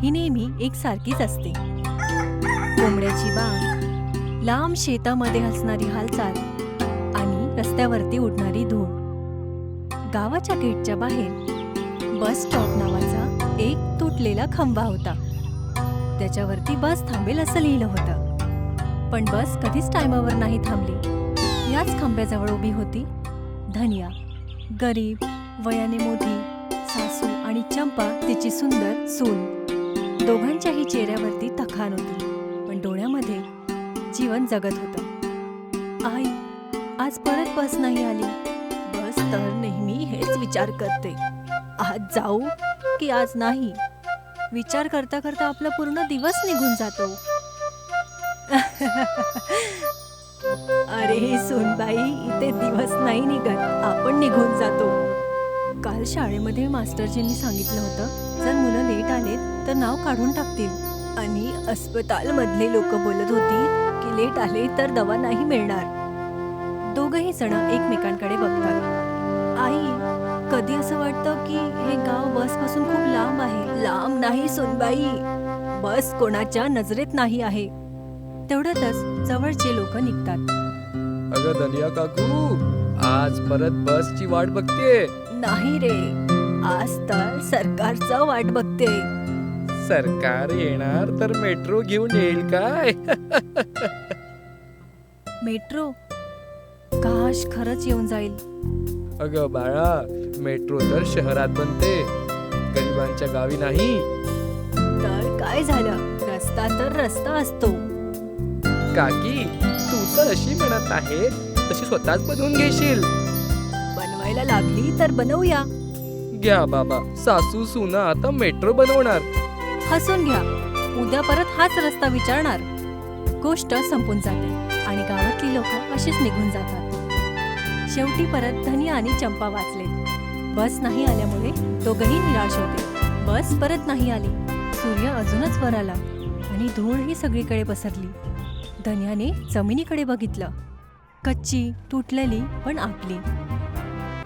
ही नेहमी एकसारखीच असते. कोंबड्याची बांग, लांब शेतामध्ये हसणारी हालचाल आणि रस्त्यावरती उडणारी धूळ. गावाच्या गेटच्या बाहेर बस स्टॉप नावाचा एक तुटलेला खंबा होता. त्याच्यावरती बस थांबेल असं लिहिलं होतं, पण बस कधीच टायमावर नाही थांबली. याच खांब्याजवळ उभी होती धनिया, गरीब, वयाने मोठी सासू आणि चंपा तिची सुंदर सून. दोघांच्याही चेहऱ्यावरती तखान होती, पण डोळ्यामध्ये जीवन जगत होतं. आई, आज परत बस नाही आली. बस तर नेहमी हेच विचार करते, आज जाऊ की आज नाही. विचार करता करता आपला पूर्ण दिवस निघून जातो. अरे सुनबाई, इथे दिवस नाही निघत, आपण निघून जातो. काल शाळेमध्ये मास्टरजींनी सांगितलं होतं, जर मुलं लेट आलेत तर नाव काढून टाकतील. आणि अस्पताल मधले लोक बोलत होती की लेट आले तर दवा नाही मिळणार. दोघही जण एकमेकांकडे बघतात. आई, कधी असं वाटतं की हे गाव बस पासून खूप लांब आहे. लांब नाही सुनबाई, बस कोणाच्या नजरेत नाही आहे. तेवढ्यातच जवळचे लोक निघतात. अगं धनिया काकू, आज परत बसची वाट बघतेय. नाही रे, आज तर सरकारचं वाट बघते. सरकार येणार तर मेट्रो घेऊन येईल काय? मेट्रो काश खरंच येऊन जाईल. अगं बाळा, मेट्रो तर शहरात बनते, गरिबांच्या गावी नाही. तर काय झालं, रस्ता तर रस्ता असतो. काकी, तू तर अशी म्हणत आहे तशी स्वतःच बनवून घेशील. बनवायला लागली तर बनवूया. घ्या बाबा, सासू सुना आता मेट्रो बनवणार. हसून घ्या, उद्या परत हाच रस्ता विचारणार. गोष्ट संपून जाते आणि गावातली लोक अशीच निघून जातात. शेवटी परत धनिया आणि चंपा वाचले. बस नाही आल्यामुळे दोघही निराश होते. बस परत नाही आली. सूर्य अजूनच वर आला आणि धूळही सगळीकडे पसरली. धनियाने जमिनीकडे बघितलं, कच्ची, तुटलेली पण आपली.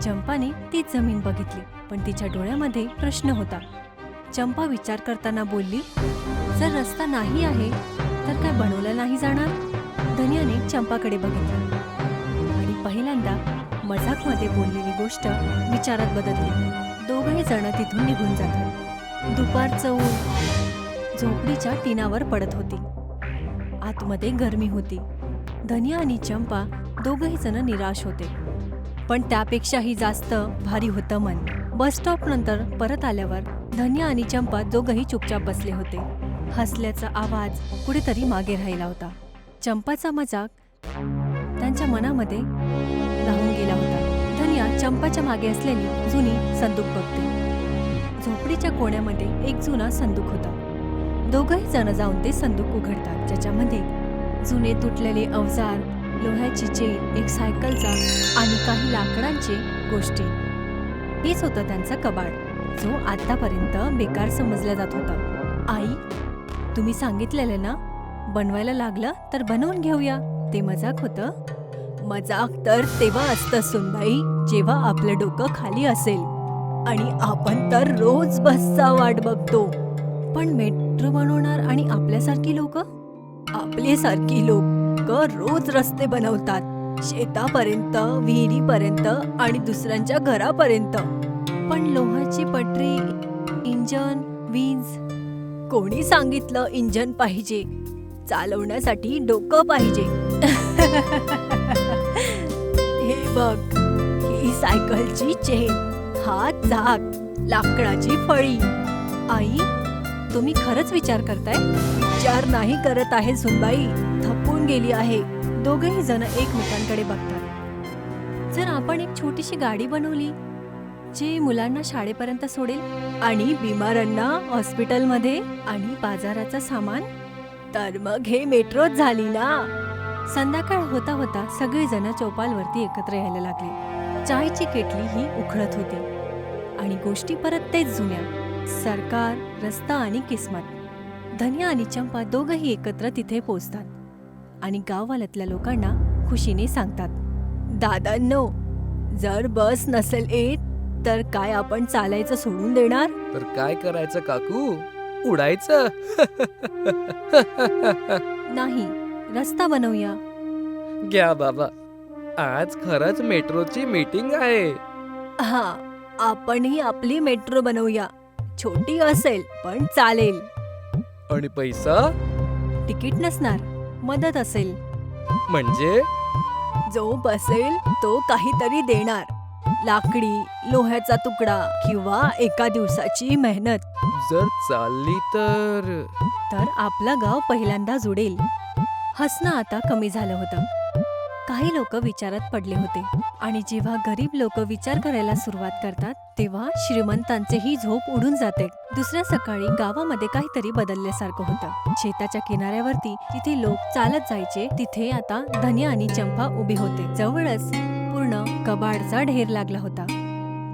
चंपाने तीच जमीन बघितली, पण तिच्या डोळ्यामध्ये प्रश्न होता. चंपा विचार करताना बोलली, जर रस्ता नाही आहे तर काय बनवला नाही जाणार? धनियाने चंपाकडे बघितलं आणि पहिल्यांदा मजाकमध्ये बोललेली गोष्ट विचारात बदलली. दोघही जण तिथून निघून जातात. दुपारचं ऊन झोपडीच्या टिनावर पडत होती. आतमध्ये गरमी होती. धनिया आणि चंपा दोघही जण निराश होते, पण त्यापेक्षाही जास्त भारी होतं मन. बस स्टॉप नंतर परत आल्यावर धनिया आणि चंपा दोघही चुपचाप बसले होते. हसल्याचा आवाज कुठेतरी मागे राहिला होता. चंपाचा मजाक त्यांच्या मनामध्ये राहून गेला होता. धनिया चंपाच्या मागे असलेली जुनी संदूक बघते. झोपडीच्या कोण्यामध्ये एक जुना संदूक होता. दोघही जण जाऊन ते संदूक उघडतात, ज्याच्यामध्ये जुने तुटलेले अवजार, लोह्याची चेन, एक सायकलचा आणि काही लाकडांचे गोष्टी. हेच होतं त्यांचा कबाड, जो आतापर्यंत बेकार समजला जात होता. आई, तुम्ही सांगितलेलं ना, बनवायला लागलं तर बनवून घेऊया. ते मजाक होतं. मजाक तर तेव्हा असतं सुनबाई, जेव्हा आपलं डोकं खाली असेल. आणि आपण तर रोज बसचा वाट बघतो. पण मेट्रो बनवणार आणि आपल्यासारखी लोक, आपल्यासारखी लोक रोज रस्ते बनवतात, शेतापर्यंत, विहिरीपर्यंत आणि दुसऱ्यांच्या घरापर्यंत. पण लोहाची पटरी, इंजन, वीज, कोणी सांगितलं इंजन पाहिजे? चालवण्यासाठी डोकं पाहिजे. हे बघ, ही सायकलची चेन, हा चाक, लाकडाची फळी. आई, तुम्ही खरंच विचार करताय? विचार नाही करत आहे सुनबाई, थकून गेली आहे. दोघही जण एकमेकांकडे बघतात. जर आपण एक छोटीशी गाडी बनवली, जे मुलांना शाळेपर्यंत सोडेल आणि बिमारांना हॉस्पिटलमध्ये आणि बाजाराचं सामान, तर मग हे मेट्रोच झाली ना. संध्याकाळ होता होता सगळेजण चौपालवरती एकत्र यायला लागले. चायची केटली ही उखळत होती आणि गोष्टी परत तेच जुन्या. सरकार, रस्ता आणि किस्मत. धनिया आणि चंपा दोघही एकत्र तिथे पोचतात आणि गाववाल्यातल्या लोकांना खुशीने सांगतात, दादांनो, जर बस नसेल येत तर काय आपण चालायचं सोडून देणार? तर काय करायचं काकू? उडायचं. नाही, रस्ता बनवूया. घ्या बाबा, आज खरंच मेट्रोची मीटिंग आहे. हा, आपणही आपली मेट्रो बनवूया. छोटी असेल पण चालेल. आणि पैसा तिकीट नसणार, मदत असेल. म्हणजे जो बसेल तो काहीतरी देणार. लाकडी, लोह्याचा तुकडा किंवा एका दिवसाची मेहनत. जर चालली तर आपलं गाव पहिल्यांदा जुडेल. हसणं आता कमी झालं होतं. काही लोक विचारात पडले होते आणि जेव्हा गरीब लोक विचार करायला सुरुवात करतात तेव्हा श्रीमंतांचेही झोप उडून जाते. दुसऱ्या सकाळी गावामध्ये काहीतरी बदलल्यासारखं होतं. शेताच्या किनाऱ्यावरती जिथे लोक चालत जायचे तिथे आता धन्या आणि चंपा उभे होते. जवळच पूर्ण कबाडचा ढेर लागला होता.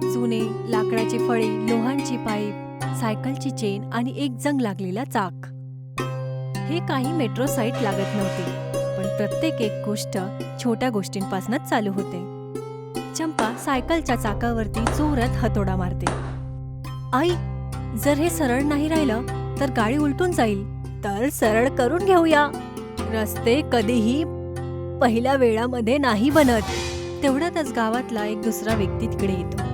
जुने लाकडाची फळे, लोहांची पाईप, सायकलची चेन आणि एक जंग लागलेला चाक. हे काही मेट्रो साईट लागत नव्हते, पण प्रत्येक एक गोष्ट छोट्या गोष्टींपासूनच चालू होते. चंपा सायकलच्या चाकावरती जोरात हतोडा मारते. आई, जर हे सरळ नाही राहिलं तर गाडी उलटून जाईल. तर सरळ करून घेऊया. रस्ते कधीही पहिल्या वेळामध्ये नाही बनत. तेवढ्यातच गावातला एक दुसरा व्यक्ती तिकडे येतो.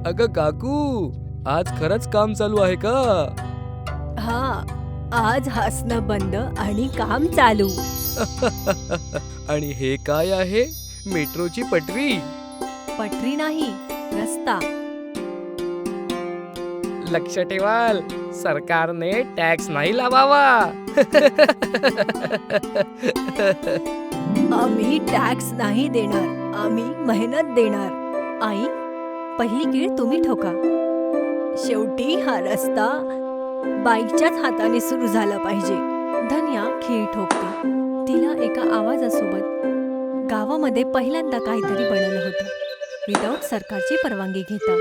अगं काकू, आज खरंच काम चालू आहे का? हा, आज हसणं बंद आणि काम चालू. आणि हे काय आहे? मेट्रोची पटरी. पटरी नाही, रस्ता. लक्ष ठेवाल, सरकारने टॅक्स नाही लावावा. आम्ही टॅक्स नाही देणार, आम्ही मेहनत देणार. आई, पहिली कीळ तुम्ही ठोका. शेवटी हा रस्ता बाईकच्याच हाताने सुरू झाला पाहिजे. धन्या खीळ ठोकते. तिला एका आवाजासोबत गावामध्ये पहिल्यांदा काहीतरी बनवलं होतं, विदाऊट सरकारची परवानगी घेता.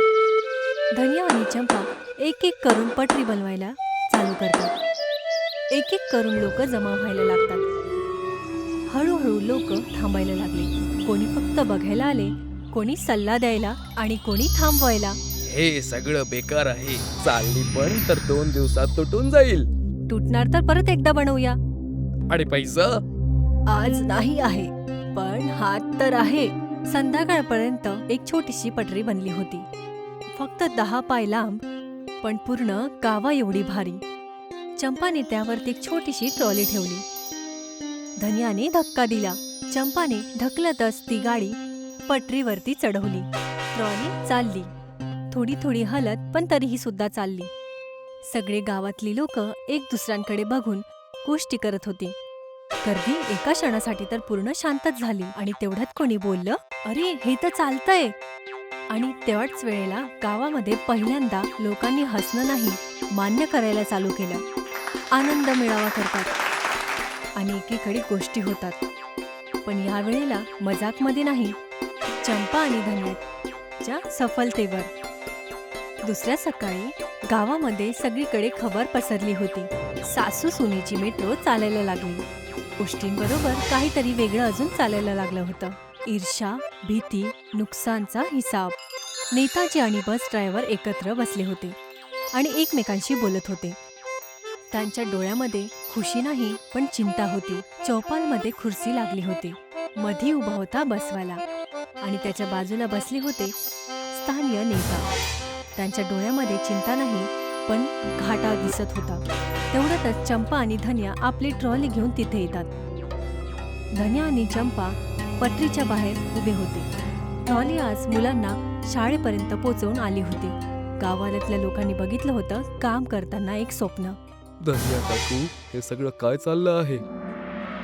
धन्या आणि चंपा एक एक करून पटरी बनवायला चालू करतात. एक एक करून लोक जमा व्हायला लागतात. हळूहळू लोक थांबायला लागले. कोणी फक्त बघायला आले, कोणी सल्ला द्यायला आणि कोणी थांबवायला. हे सगळं बेकार आहे. चालली पण तर 2 दिवसात तुटून जाईल. तुटणार तर परत एकदा बनवूया. आणि पैसा आज नाही आहे, पण हात तर आहे. संध्याकाळपर्यंत एक छोटीशी पटरी बनली होती. फक्त 10 पाय लांब, पण पूर्ण गावा एवढी भारी. चंपाने त्यावरती एक छोटीशी ट्रॉली ठेवली. धन्याने धक्का दिला. चंपाने ढकलतच ती गाडी पटरीवरती चढवली. ट्रॉली चालली, थोडी थोडी हलत, पण तरीही सुद्धा चालली. सगळे गावातली लोक एक दुसऱ्यांकडे बघून गोष्टी करत होती. गर्दी एका क्षणासाठी तर पूर्ण शांतच झाली. आणि तेवढ्यात कोणी बोललं, अरे हे तर चालतंय. आणि तेवढ्याच वेळेला गावामध्ये पहिल्यांदा लोकांनी हसणं नाही, मान्य करायला चालू केलं. आनंद मिळावा करतात आणि एकीकडे गोष्टी होतात. पण या वेळेला मजाकमध्ये नाही, चंपा आणि धन्याच्या सफलतेवर. दुसऱ्या सकाळी गावामध्ये सगळीकडे खबर पसरली होती. सासू सुनेची मेट्रो चालायला लागली. गोष्टींबरोबर काहीतरी वेगळं अजून चालायला लागलं होतं. ईर्ष्या, भीती, नुकसानचा हिसाब. नेताजी आणि बस ड्रायव्हर एकत्र बसले होते आणि एकमेकांशी बोलत होते. त्यांच्या डोळ्यामध्ये खुशी नाही, पण चिंता होती. चौपालमध्ये खुर्ची लागली होती. मधी उभा होता बसवाला आणि त्याच्या बाजूला बसले होते स्थानीय नेता. त्यांच्या डोळ्यामध्ये चिंता नाही, पण घाटा दिसत होता. तेवढ्यातच चंपा आणि धन्या आपली ट्रॉली घेऊन तिथे येतात. धन्या आणि चंपा पटरीच्या बाहेर उभे होते. ट्रॉली आज मुलांना शाळेपर्यंत पोहोचवून आली होती. गावातल्या लोकांनी बघितलं होतं काम करताना एक स्वप्न. धन्या काकू, हे सगळं काय चाललं आहे?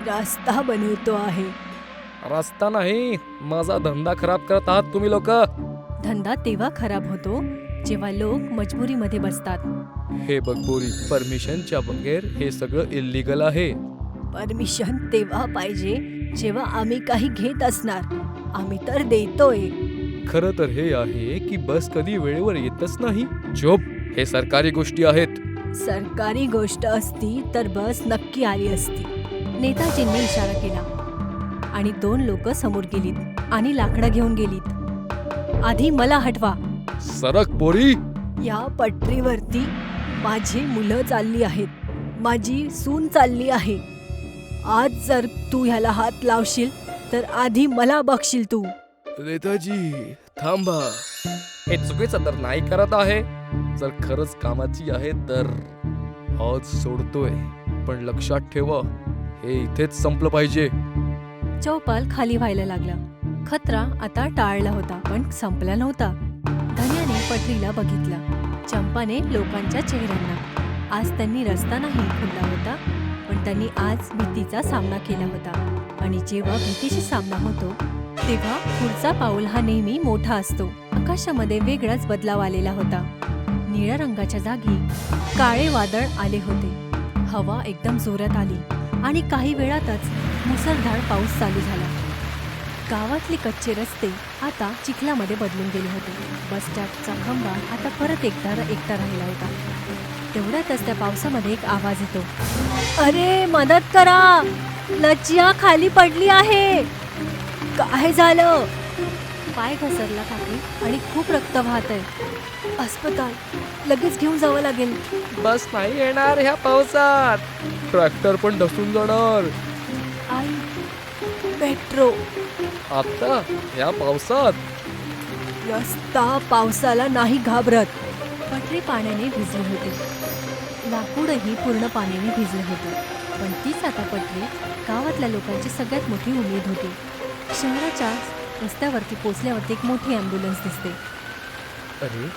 रस्ता बनवतो आहे. रस्ता नाही, माझा धंदा खराब करत आहात तुम्ही लोक. धंदा तेव्हा खराब होतो जेव्हा लोक मजबुरीमध्ये बसतात. हे बघ बोरी, परमिशनच्या बगैर हे सगळं इल्लीगल आहे. परमिशन तेव्हा पाहिजे जेव्हा आम्ही काही घेत असणार. आम्ही तर देतोय. खरं तर हे आहे की बस कधी वेळेवर येतच नाही. चुप, हे सरकारी गोष्टी आहेत. सरकारी गोष्ट असती तर बस नक्की आली असती. नेताजींनी इशारा केला आणि 2 लोक समोर गेलीत आणि लाकडं घेऊन गेलीत. आधी मला हटवा. सरक बोरी. या पटरीवरती माझी मुलं चालली आहेत, माझी सून चालली आहे. आज जर तू ह्याला हात लावशील तर आधी मला बघशील तू. नेताजी थांबा, हे चुकीचं तर नाही करत आहे. जर खरंच कामाची आहे तर आज सोडतोय, पण लक्षात ठेवा हे इथेच संपलं पाहिजे. चौपाल खाली व्हायला लागला. खतरा आता टाळला होता पण संपला नव्हता. धन्याने पटरीला बघितलं, चंपाने लोकांच्या चेहऱ्यांना. आज त्यांनी रस्ता नाही खुलला होता, पण त्यांनी आज भीतीचा सामना केला होता. आणि जेव्हा भीतीशी सामना होतो तेव्हा पुढचा पाऊल हा नेहमी मोठा असतो. आकाशामध्ये वेगळाच बदलाव आलेला होता. निळ्या रंगाच्या जागी काळे वादळ आले होते. हवा एकदम जोरात आली आणि काही वेळातच मुसळधार पाऊस चालू झाला. गावातले कच्चे रस्ते आता चिखलामध्ये बदलून गेले होते. बस स्टॉपचा खंबा आता परत एकदा राहिला होता. तेवढ्यातच त्या पावसामध्ये एक आवाज येतो, अरे मदत करा, लज्जा खाली पडली आहे. काय झालं? पाय घसरला काकी आणि खूप रक्त वाहत आहे. अस्पताल, लगेच घेऊन जावं लागेल. बस नाही येणार ह्या पावसात, ट्रॅक्टर पण ढसून जाणार. आई, मेट्रो. आता या पावसात? रस्ता पावसाला नाही घाबरत. पटरी पाण्याने भिजली होती, लाकूडही पूर्ण पाण्याने भिजले होते. पण तीच आता पटरी गावातल्या लोकांची सगळ्यात मोठी उमेद होती. शहराच्या रस्त्यावरती पोचल्यावरती एक मोठी ॲम्ब्युलन्स दिसते. अरे,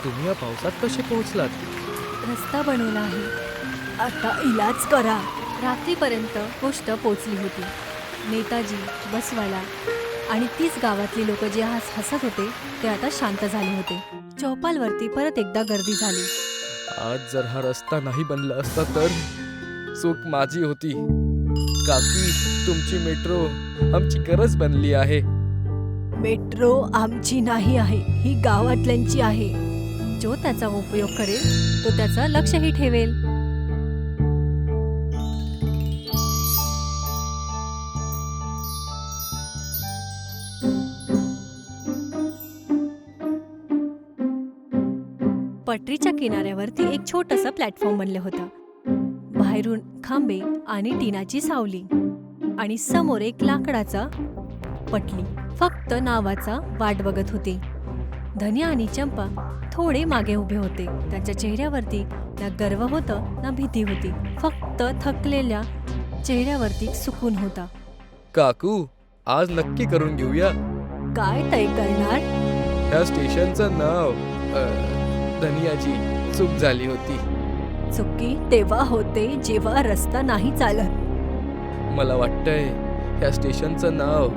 तुम्ही या पावसात कसे पोहोचलात? रस्ता बनवला आहे, आता इलाज करा. रात्रीपर्यंत गोष्ट पोचली होती. नेताजी, बसवाला आणि तीच गावातली लोक जे हसत होते ते आता शांत झाले होते. चौपालवरती परत एकदा गर्दी झाली. आज जर हा रस्ता नाही बनला असता तर चूक माझी होती. काकी, तुमची मेट्रो आमची गरज बनली आहे. मेट्रो आमची नाही आहे, ही गावातल्यांची आहे. जो त्याचा उपयोग करेल तो त्याचं लक्षही ठेवेल. पटरीच्या किनाऱ्यावरती एक छोटंसं प्लॅटफॉर्म बनलं होतं. बाहेरून खांबे आणि टिनाची सावली आणि समोर एक लाकडाचा पटली फक्त नावाचा वाट बघत होती. धन्या आणि चंपा थोडे मागे उभे होते. त्यांच्या चेहऱ्यावरती ना गर्व होतं ना भीती होती, फक्त थकलेल्या चेहऱ्यावरती सुकून होता. काकू, आज नक्की करून घेऊया. काय तय करणार? या स्टेशनचं नाव धनियाची चूक झाली होती. चुकी तेव्हा होते जेव्हा रस्ता नाही चालत. मला वाटतंय या स्टेशनचं नाव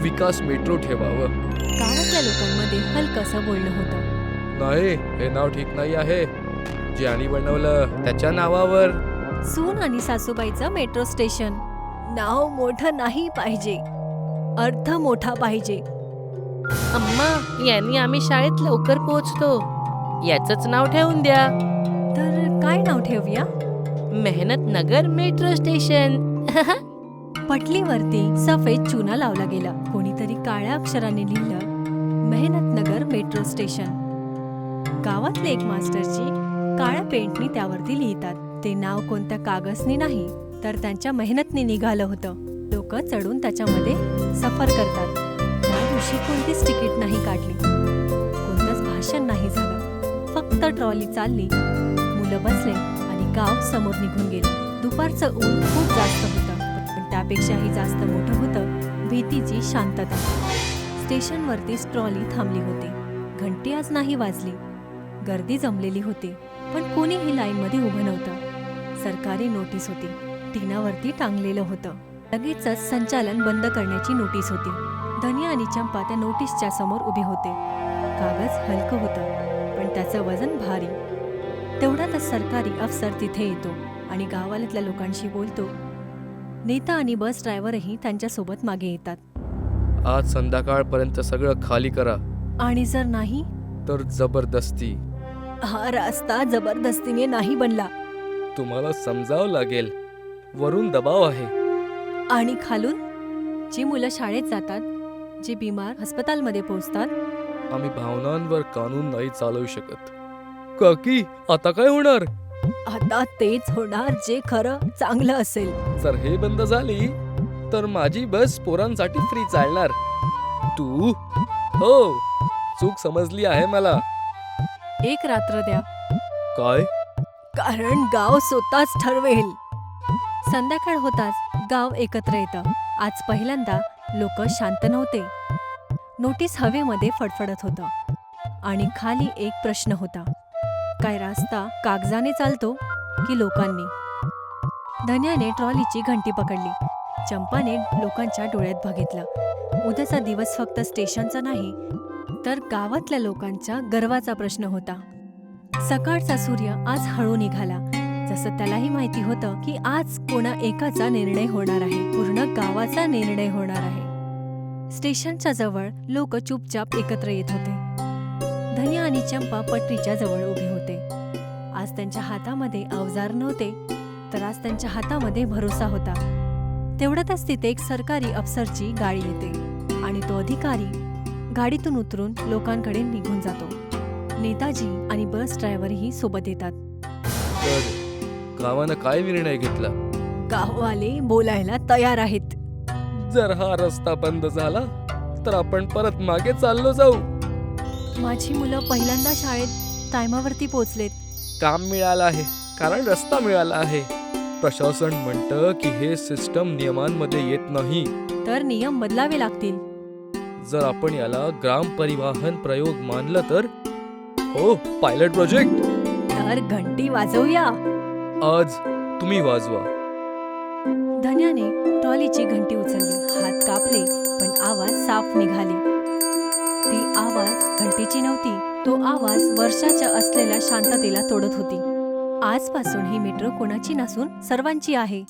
विकास मेट्रो ठेवावं. गावातल्या लोकांमध्ये हलकसं बोलणं होतं. नाही, हे नाव ठीक नाही आहे. ज्यानी बनवलं त्याच्या नावावर. सून आणि सासूबाईचं मेट्रो स्टेशन. नाव मोठं नाही पाहिजे, अर्थ मोठा पाहिजे. अम्मा, यांनी आम्ही शाळेत लवकर पोहोचतो याचंच नाव ठेवून द्या. तर काय नाव ठेवूया? मेहनत नगर मेट्रो स्टेशन. पटलीवरती सफेद चुना लावला गेला. कोणीतरी काळ्या अक्षराने लिहिलं, मेहनत नगर मेट्रो स्टेशन. गावातले एक मास्टरजी काळ्या पेंटनी त्यावरती लिहितात. ते नाव कोणत्या कागजनी नाही तर त्यांच्या मेहनतनी निघालं होतं. लोक चढून त्याच्यामध्ये सफर करतात. त्या दिवशी कोणतीच तिकीट नाही काढली, कोणतंच भाषण नाही झालं. फक्त ट्रॉली चालली, मुलं बसले आणि गाव समोर निघून गेले. दुपारचं ऊन खूप जास्त होतं, पण त्यापेक्षाही जास्त मोठं होतं भीतीची शांतता. स्टेशनवरतीच ट्रॉली थांबली होती. घंटी आज नाही वाजली. गर्दी जमलेली होती, पण कोणीही लाईनमध्ये उभं नव्हतं. सरकारी नोटीस होती, टीनावरती टांगलेलं होतं. लगेचच संचालन बंद करण्याची नोटीस होती. धनिया आणि चंपा त्या नोटीसच्या समोर उभे होते. कागद हलकं होतं, पण त्याचं वजन भारी. तेवढ्यातच सरकारी अफसर तिथे येतो आणि गावातल्या लोकांशी बोलतो. नेता आणि बस ड्रायव्हरही त्यांच्यासोबत मागे येतात. आज संध्याकाळपर्यंत सगळं खाली करा. आणि जर नाही तर जबरदस्ती. हा रस्ता जबरदस्तीने नाही बनला. तुम्हाला समजावं लागेल, वरून दबाव आहे. आणि खालून जी मुलं शाळेत जातात, जे बिमार हस्पतालमध्ये पोहोचतात. आम्ही भावनांवर कानून नाही चालवू शकत. काकी, आता काय होणार? आता तेच होणार जे खरं चांगलं असेल. जर हे बंद झाली तर माझी बस पोरांसाठी फ्री चालणार. तू हो चूक समजली आहे मला. एक रात्र द्या, काय? कारण गाव स्वतःच ठरवेल. संध्याकाळ होताच गाव एकत्र येतं. आज पहिल्यांदा लोक शांत नव्हते. नोटीस हवेमध्ये फडफडत होतं आणि खाली एक प्रश्न होता, काय रस्ता कागदाने चालतो की लोकांनी? धन्याने ट्रॉलीची घंटी पकडली. चंपाने लोकांच्या डोळ्यात बघितलं. उद्याचा दिवस फक्त स्टेशनचा नाही तर गावातल्या लोकांच्या गर्वाचा प्रश्न होता. सकाळचा सूर्य आज हळू निघाला. जसं त्यालाही माहिती होतं की आज कोणा एकाचा निर्णय होणार आहे, पूर्ण गावाचा निर्णय होणार आहे. स्टेशनच्या जवळ लोक चुपचाप एकत्र येत होते. धन्या आणि चंपा पटरीच्या जवळ उभे होते. आज त्यांच्या हातामध्ये अवजार नव्हते तर आज त्यांच्या हातामध्ये भरोसा होता. तेवढ्यातच तिथे एक सरकारी अफसरची गाडी येते आणि तो अधिकारी गाडीतून उतरून लोकांकडे निघून जातो. नेताजी आणि बस ड्रायव्हरही सोबत येतात. तर गावानं काय निर्णय घेतला? गाववाले बोलायला तयार आहेत. जर हा रस्ता बंद झाला तर आपण परत मागे चाललो जाऊ. माझी मुलं पहिल्यांदा शाळेत टायमावरती पोहोचलेत. काम मिळालं आहे कारण रस्ता मिळाला आहे. प्रशासन म्हणतं की हे सिस्टम नियमांमध्ये येत नाही. तर नियम बदलावे लागतील. जर आपण याला ग्राम परिवहन प्रयोग मानलं तर? हो, पायलट प्रोजेक्ट. तर घंटी वाजवूया. आज तुम्ही वाजवा. धन्याने ट्रॉलीची घंटी उचलली. हात कापले पण आवाज साफ निघाली. ती आवाज घंटेची नव्हती, तो आवाज वर्षाच्या असलेल्या शांततेला तोडत होती. आजपासून ही मेट्रो कोणाची नसून सर्वांची आहे.